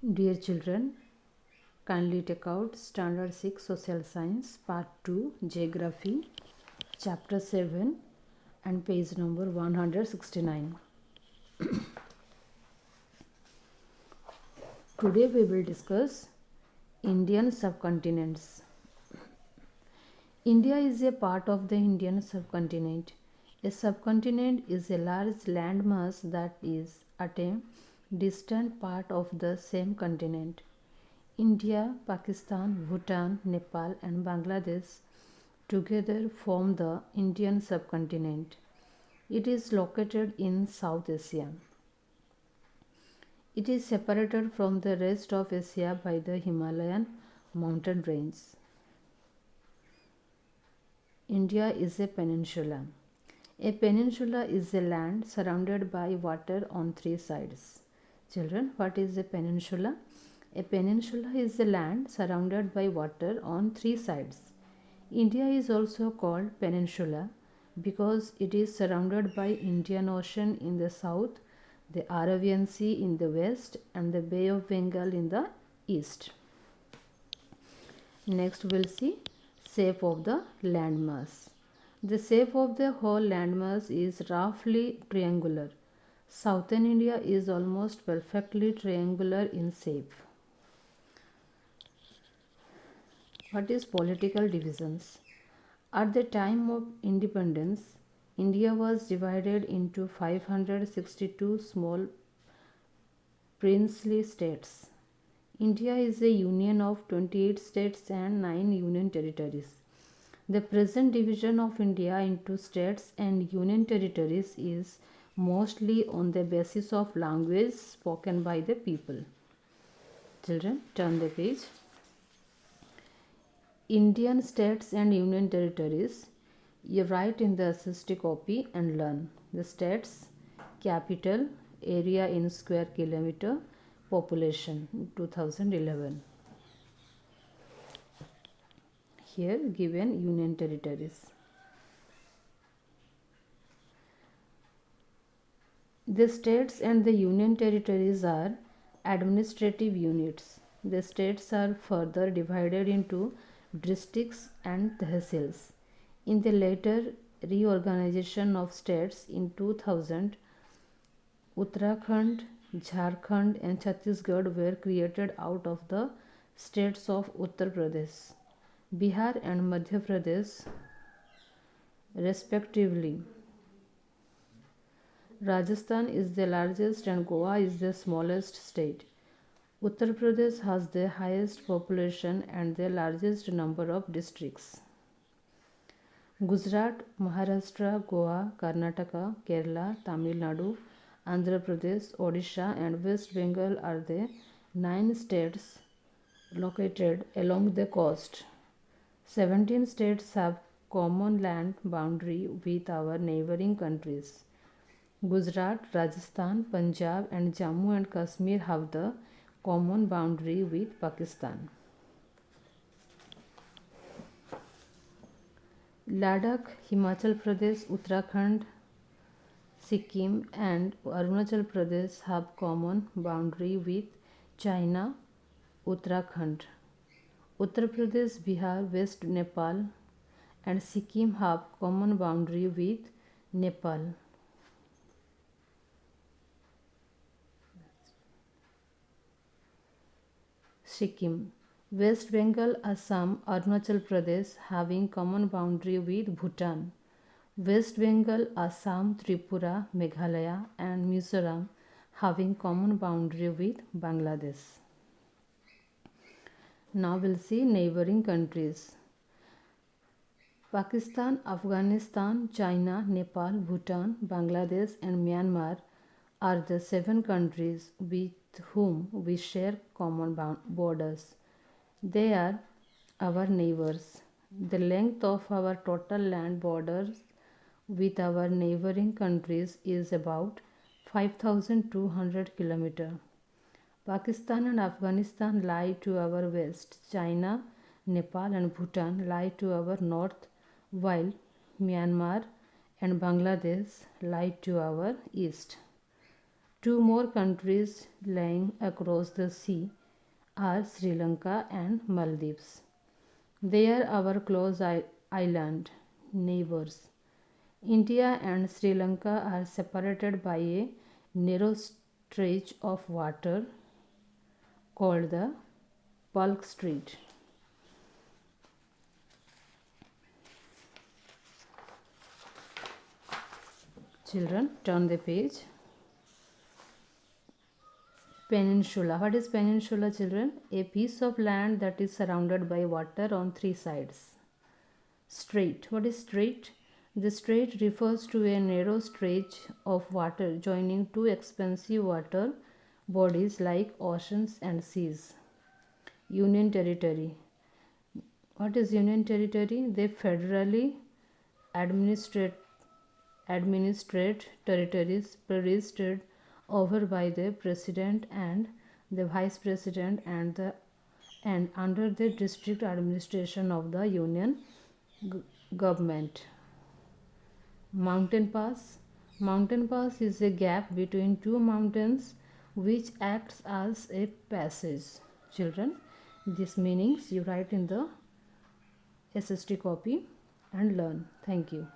Dear children, kindly take out Standard 6 Social Science Part 2 Geography Chapter 7 and page number 169. Today we will discuss Indian subcontinents. India is a part of the Indian subcontinent. A subcontinent is a large landmass that is at a distant part of the same continent. India, Pakistan, Bhutan, Nepal, and Bangladesh together form the Indian subcontinent. It is located in South Asia. It is separated from the rest of Asia by the Himalayan mountain range. India is a peninsula. A peninsula is a land surrounded by water on three sides. Children, what is a peninsula? A peninsula is a land surrounded by water on three sides. India is also called peninsula because it is surrounded by Indian Ocean in the south, the Arabian Sea in the west, and the Bay of Bengal in the east. Next we'll see shape of the landmass. The shape of the whole landmass is roughly triangular. Southern India is almost perfectly triangular in shape. What is political divisions? At the time of independence, India was divided into 562 small princely states. India is a union of 28 states and 9 union territories. The present division of India into states and union territories is mostly on the basis of language spoken by the people. Children, turn the page. Indian states and union territories. You write in the assisted copy and learn. The states, capital, area in square kilometer, population 2011. Here given union territories. The states and the union territories are administrative units. The states are further divided into districts and tehsils. In the later reorganization of states in 2000, Uttarakhand, Jharkhand and Chhattisgarh were created out of the states of Uttar Pradesh, Bihar and Madhya Pradesh respectively. Rajasthan is the largest and Goa is the smallest state. Uttar Pradesh has the highest population and the largest number of districts. Gujarat, Maharashtra, Goa, Karnataka, Kerala, Tamil Nadu, Andhra Pradesh, Odisha and West Bengal are the 9 states located along the coast. 17 states have common land boundary with our neighboring countries. Gujarat, Rajasthan, Punjab and Jammu and Kashmir have the common boundary with Pakistan. Ladakh, Himachal Pradesh, Uttarakhand, Sikkim and Arunachal Pradesh have common boundary with China, Uttarakhand. Uttar Pradesh, Bihar, West Nepal and Sikkim have common boundary with Nepal. Sikkim, West Bengal, Assam, Arunachal Pradesh having common boundary with Bhutan. West Bengal, Assam, Tripura, Meghalaya and Mizoram having common boundary with Bangladesh. Now we'll see neighboring countries. Pakistan, Afghanistan, China, Nepal, Bhutan, Bangladesh and Myanmar are the 7 countries with whom we share common borders. They are our neighbors. The length of our total land borders with our neighboring countries is about 5,200 km. Pakistan and Afghanistan lie to our west. China, Nepal and Bhutan lie to our north, while Myanmar and Bangladesh lie to our east. Two more countries lying across the sea are Sri Lanka and Maldives. They are our close island neighbors. India and Sri Lanka are separated by a narrow stretch of water called the Palk Strait. Children, turn the page. Peninsula. What is peninsula, children? A piece of land that is surrounded by water on three sides. Strait. What is strait? The strait refers to a narrow stretch of water joining two expansive water bodies like oceans and seas. Union territory. What is union territory? They federally administrate territories presided over by the president and the vice president and under the district administration of the union government. Mountain pass. Mountain pass is a gap between two mountains which acts as a passage. Children, these meanings you write in the SST copy and learn. Thank you.